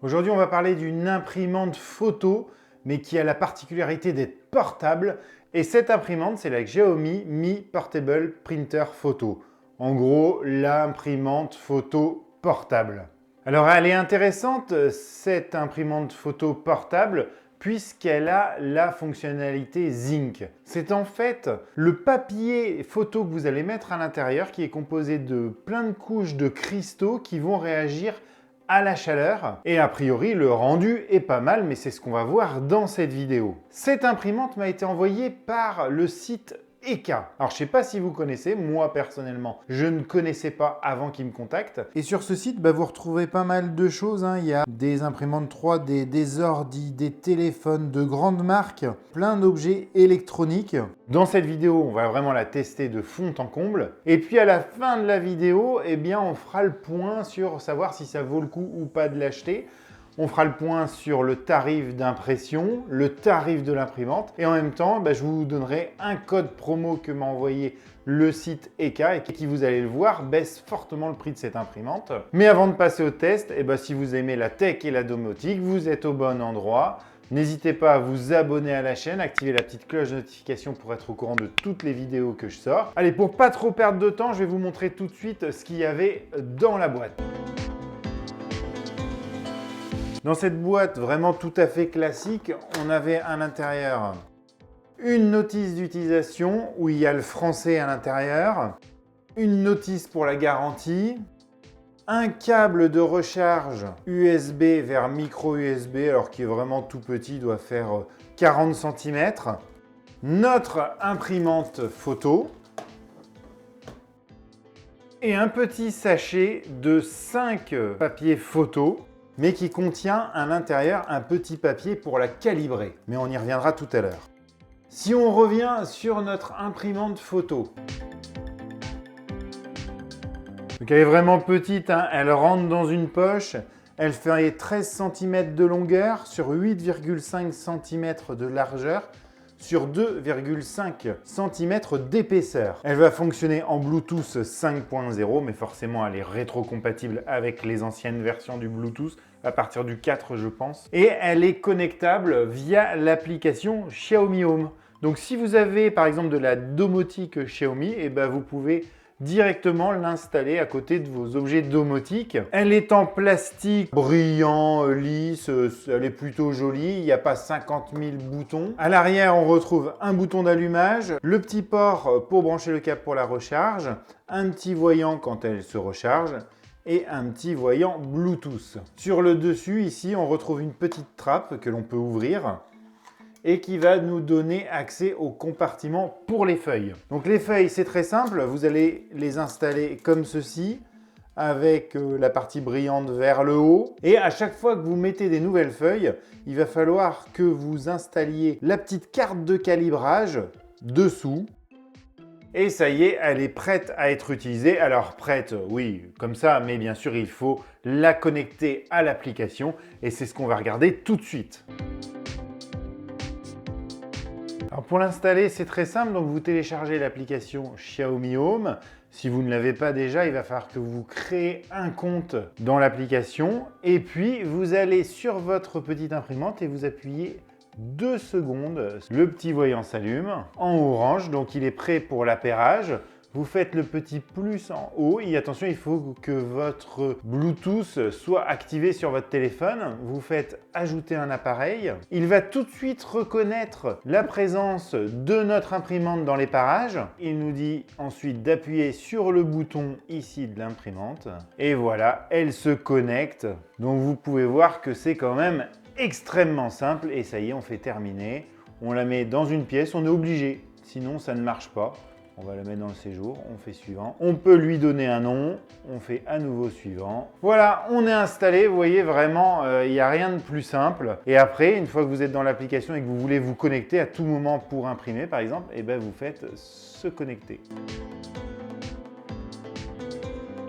Aujourd'hui, on va parler d'une imprimante photo, mais qui a la particularité d'être portable. Et cette imprimante, c'est la Xiaomi Mi Portable Printer Photo. En gros, l'imprimante photo portable. Alors, elle est intéressante, cette imprimante photo portable, puisqu'elle a la fonctionnalité Zinc. C'est en fait le papier photo que vous allez mettre à l'intérieur qui est composé de plein de couches de cristaux qui vont réagir à la chaleur. Et a priori, le rendu est pas mal, mais c'est ce qu'on va voir dans cette vidéo. Cette imprimante m'a été envoyée par le site Eka. Alors, je sais pas si vous connaissez, moi personnellement, je ne connaissais pas avant qu'ils me contactent. Et sur ce site, vous retrouvez pas mal de choses. Il y a des imprimantes 3D, des ordis, des téléphones de grandes marques, plein d'objets électroniques. Dans cette vidéo, on va vraiment la tester de fond en comble. Et puis à la fin de la vidéo, on fera le point sur savoir si ça vaut le coup ou pas de l'acheter. On fera le point sur le tarif d'impression, le tarif de l'imprimante et en même temps, je vous donnerai un code promo que m'a envoyé le site Eka et qui, vous allez le voir, baisse fortement le prix de cette imprimante. Mais avant de passer au test, si vous aimez la tech et la domotique, vous êtes au bon endroit. N'hésitez pas à vous abonner à la chaîne, activer la petite cloche de notification pour être au courant de toutes les vidéos que je sors. Allez, pour pas trop perdre de temps, je vais vous montrer tout de suite ce qu'il y avait dans la boîte. Dans cette boîte vraiment tout à fait classique, on avait à l'intérieur une notice d'utilisation où il y a le français à l'intérieur, une notice pour la garantie, un câble de recharge USB vers micro USB, alors qui est vraiment tout petit, il doit faire 40 cm, notre imprimante photo et un petit sachet de 5 papiers photo, mais qui contient à l'intérieur un petit papier pour la calibrer. Mais on y reviendra tout à l'heure. Si on revient sur notre imprimante photo, donc elle est vraiment petite, elle rentre dans une poche, elle fait 13 cm de longueur sur 8,5 cm de largeur sur 2,5 cm d'épaisseur. Elle va fonctionner en Bluetooth 5.0, mais forcément elle est rétrocompatible avec les anciennes versions du Bluetooth, à partir du 4 je pense. Et elle est connectable via l'application Xiaomi Home. Donc si vous avez par exemple de la domotique Xiaomi, vous pouvez directement l'installer à côté de vos objets domotiques. Elle est en plastique brillant, lisse, elle est plutôt jolie, il n'y a pas 50 000 boutons. À l'arrière, on retrouve un bouton d'allumage, le petit port pour brancher le câble pour la recharge, un petit voyant quand elle se recharge et un petit voyant Bluetooth. Sur le dessus, ici, on retrouve une petite trappe que l'on peut ouvrir et qui va nous donner accès au compartiment pour les feuilles. Donc les feuilles, c'est très simple, vous allez les installer comme ceci, avec la partie brillante vers le haut. Et à chaque fois que vous mettez des nouvelles feuilles, il va falloir que vous installiez la petite carte de calibrage dessous. Et ça y est, elle est prête à être utilisée. Alors prête, oui, comme ça, mais bien sûr, il faut la connecter à l'application et c'est ce qu'on va regarder tout de suite. Alors pour l'installer, c'est très simple, donc vous téléchargez l'application Xiaomi Home. Si vous ne l'avez pas déjà, il va falloir que vous créez un compte dans l'application et puis vous allez sur votre petite imprimante et vous appuyez 2 secondes. Le petit voyant s'allume en orange, donc il est prêt pour l'appairage. Vous faites le petit plus en haut et attention, il faut que votre Bluetooth soit activé sur votre téléphone. Vous faites ajouter un appareil. Il va tout de suite reconnaître la présence de notre imprimante dans les parages. Il nous dit ensuite d'appuyer sur le bouton ici de l'imprimante. Et voilà, elle se connecte. Donc vous pouvez voir que c'est quand même extrêmement simple. Et ça y est, on fait terminer. On la met dans une pièce, on est obligé. Sinon, ça ne marche pas. On va la mettre dans le séjour, on fait suivant. On peut lui donner un nom, on fait à nouveau suivant. Voilà, on est installé, vous voyez vraiment, il n'y a rien de plus simple. Et après, une fois que vous êtes dans l'application et que vous voulez vous connecter à tout moment pour imprimer par exemple, vous faites se connecter.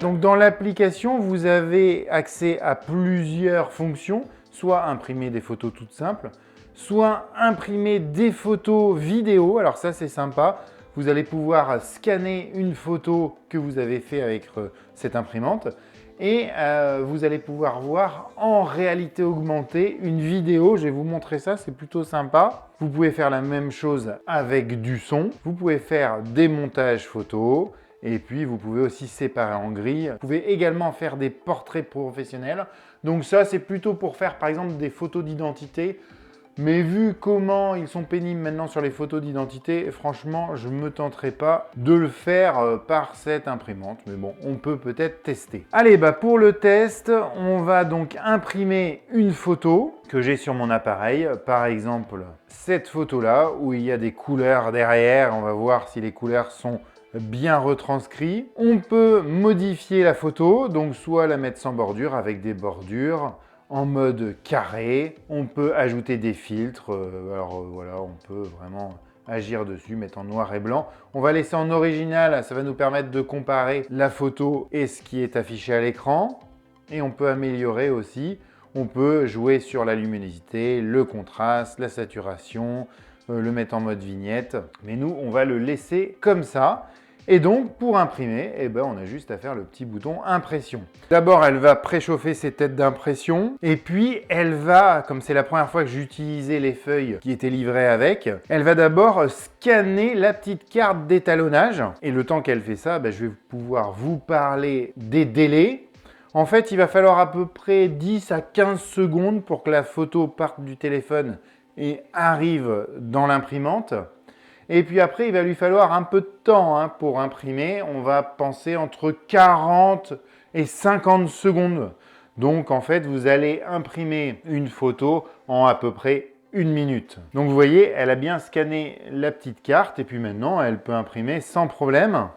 Donc dans l'application, vous avez accès à plusieurs fonctions, soit imprimer des photos toutes simples, soit imprimer des photos vidéo. Alors ça, c'est sympa. Vous allez pouvoir scanner une photo que vous avez fait avec cette imprimante et vous allez pouvoir voir en réalité augmentée une vidéo. Je vais vous montrer ça, c'est plutôt sympa. Vous pouvez faire la même chose avec du son. Vous pouvez faire des montages photos. Et puis, vous pouvez aussi séparer en grilles. Vous pouvez également faire des portraits professionnels. Donc ça, c'est plutôt pour faire, par exemple, des photos d'identité. Mais vu comment ils sont pénibles maintenant sur les photos d'identité, franchement, je ne me tenterai pas de le faire par cette imprimante. Mais bon, on peut peut-être tester. Allez, pour le test, on va donc imprimer une photo que j'ai sur mon appareil. Par exemple, cette photo-là, où il y a des couleurs derrière. On va voir si les couleurs sont bien retranscrites. On peut modifier la photo, donc soit la mettre sans bordure avec des bordures, en mode carré, on peut ajouter des filtres, voilà, on peut vraiment agir dessus, mettre en noir et blanc. On va laisser en original, ça va nous permettre de comparer la photo et ce qui est affiché à l'écran. Et on peut améliorer aussi, on peut jouer sur la luminosité, le contraste, la saturation, le mettre en mode vignette. Mais nous, on va le laisser comme ça. Et donc, pour imprimer, on a juste à faire le petit bouton impression. D'abord, elle va préchauffer ses têtes d'impression. Et puis, elle va, comme c'est la première fois que j'utilisais les feuilles qui étaient livrées avec, elle va d'abord scanner la petite carte d'étalonnage. Et le temps qu'elle fait ça, je vais pouvoir vous parler des délais. En fait, il va falloir à peu près 10 à 15 secondes pour que la photo parte du téléphone et arrive dans l'imprimante. Et puis après, il va lui falloir un peu de temps pour imprimer. On va penser entre 40 et 50 secondes. Donc en fait, vous allez imprimer une photo en à peu près 1 minute. Donc vous voyez, elle a bien scanné la petite carte et puis maintenant, elle peut imprimer sans problème.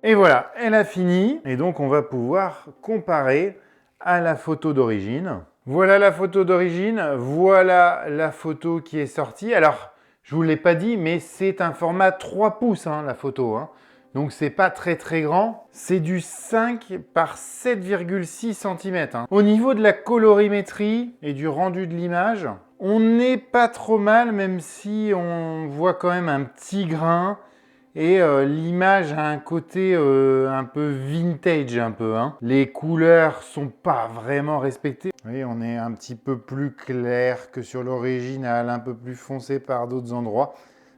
Et voilà, elle a fini. Et donc on va pouvoir comparer à la photo d'origine. Voilà la photo d'origine, voilà la photo qui est sortie. Alors, je ne vous l'ai pas dit, mais c'est un format 3 pouces, la photo. Donc, c'est pas très très grand. C'est du 5 par 7,6 cm. Au niveau de la colorimétrie et du rendu de l'image, on n'est pas trop mal, même si on voit quand même un petit grain. Et l'image a un côté un peu vintage un peu. Les couleurs sont pas vraiment respectées. Vous voyez, on est un petit peu plus clair que sur l'original, un peu plus foncé par d'autres endroits.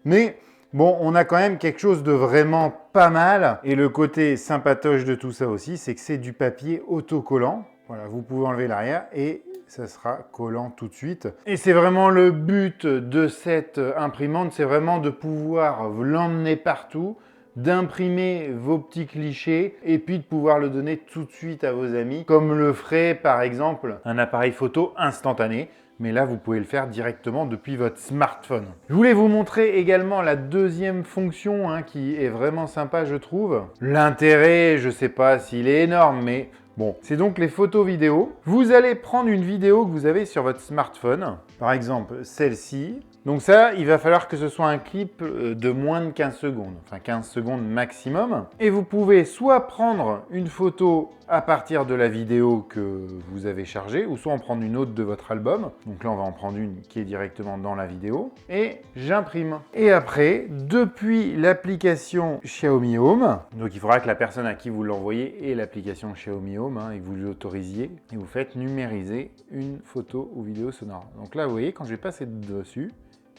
Mais bon, on a quand même quelque chose de vraiment pas mal. Et le côté sympatoche de tout ça aussi, c'est que c'est du papier autocollant. Voilà, vous pouvez enlever l'arrière et ça sera collant tout de suite. Et c'est vraiment le but de cette imprimante, c'est vraiment de pouvoir l'emmener partout, d'imprimer vos petits clichés et puis de pouvoir le donner tout de suite à vos amis, comme le ferait par exemple un appareil photo instantané. Mais là, vous pouvez le faire directement depuis votre smartphone. Je voulais vous montrer également la deuxième fonction qui est vraiment sympa, je trouve. L'intérêt, je ne sais pas s'il est énorme, mais bon, c'est donc les photos vidéo. Vous allez prendre une vidéo que vous avez sur votre smartphone, par exemple celle-ci. Donc ça, il va falloir que ce soit un clip de moins de 15 secondes, enfin 15 secondes maximum. Et vous pouvez soit prendre une photo à partir de la vidéo que vous avez chargée, ou soit en prendre une autre de votre album. Donc là, on va en prendre une qui est directement dans la vidéo. Et j'imprime. Et après, depuis l'application Xiaomi Home, donc il faudra que la personne à qui vous l'envoyez ait l'application Xiaomi Home et que vous l'autorisiez. Et vous faites numériser une photo ou vidéo sonore. Donc là, vous voyez, quand je vais passer dessus,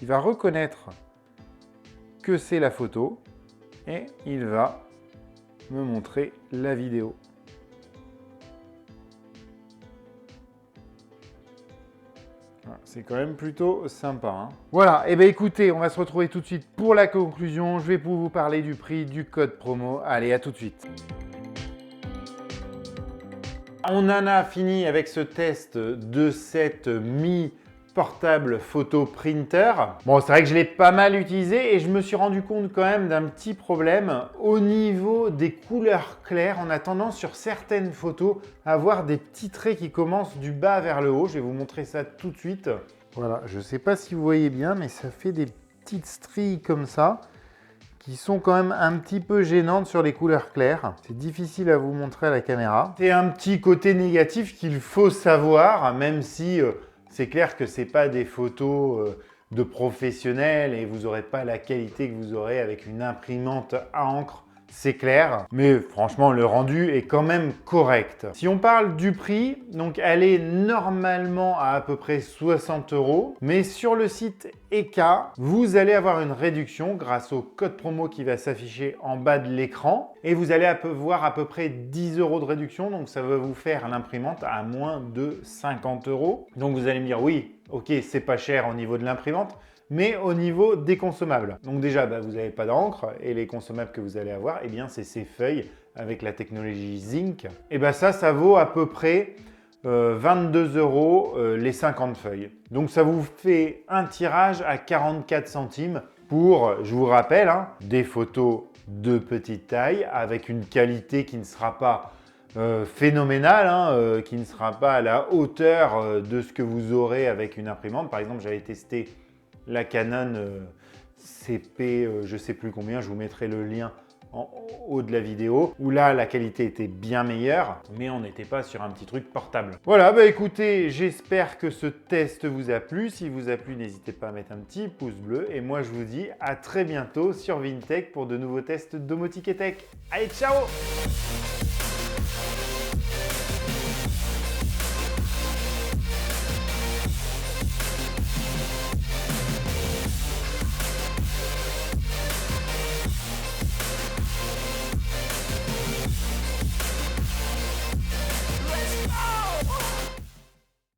il va reconnaître que c'est la photo et il va me montrer la vidéo. C'est quand même plutôt sympa. Voilà, et écoutez, on va se retrouver tout de suite pour la conclusion. Je vais vous parler du prix du code promo. Allez, à tout de suite. On en a fini avec ce test de cette Mi portable photo printer. Bon, c'est vrai que je l'ai pas mal utilisé et je me suis rendu compte quand même d'un petit problème au niveau des couleurs claires. On a tendance sur certaines photos à avoir des petits traits qui commencent du bas vers le haut. Je vais vous montrer ça tout de suite. Voilà, je ne sais pas si vous voyez bien, mais ça fait des petites stries comme ça qui sont quand même un petit peu gênantes sur les couleurs claires. C'est difficile à vous montrer à la caméra. C'est un petit côté négatif qu'il faut savoir, même si c'est clair que ce n'est pas des photos de professionnels et vous n'aurez pas la qualité que vous aurez avec une imprimante à encre c'est clair, mais franchement, le rendu est quand même correct. Si on parle du prix, donc elle est normalement à peu près 60 €, mais sur le site ECA, vous allez avoir une réduction grâce au code promo qui va s'afficher en bas de l'écran et vous allez voir à peu près 10 € de réduction, donc ça va vous faire l'imprimante à moins de 50 €. Donc vous allez me dire, oui, ok, c'est pas cher au niveau de l'imprimante, mais au niveau des consommables. Donc déjà, vous n'avez pas d'encre et les consommables que vous allez avoir, eh bien, c'est ces feuilles avec la technologie Zinc. Et ça vaut à peu près 22 € les 50 feuilles. Donc ça vous fait un tirage à 44 centimes pour, je vous rappelle, des photos de petite taille avec une qualité qui ne sera pas phénoménale, qui ne sera pas à la hauteur de ce que vous aurez avec une imprimante. Par exemple, j'avais testé la Canon CP, je ne sais plus combien, je vous mettrai le lien en haut de la vidéo, où là, la qualité était bien meilleure, mais on n'était pas sur un petit truc portable. Voilà, écoutez, j'espère que ce test vous a plu. Si vous a plu, n'hésitez pas à mettre un petit pouce bleu. Et moi, je vous dis à très bientôt sur Vintech pour de nouveaux tests domotique et tech. Allez, ciao!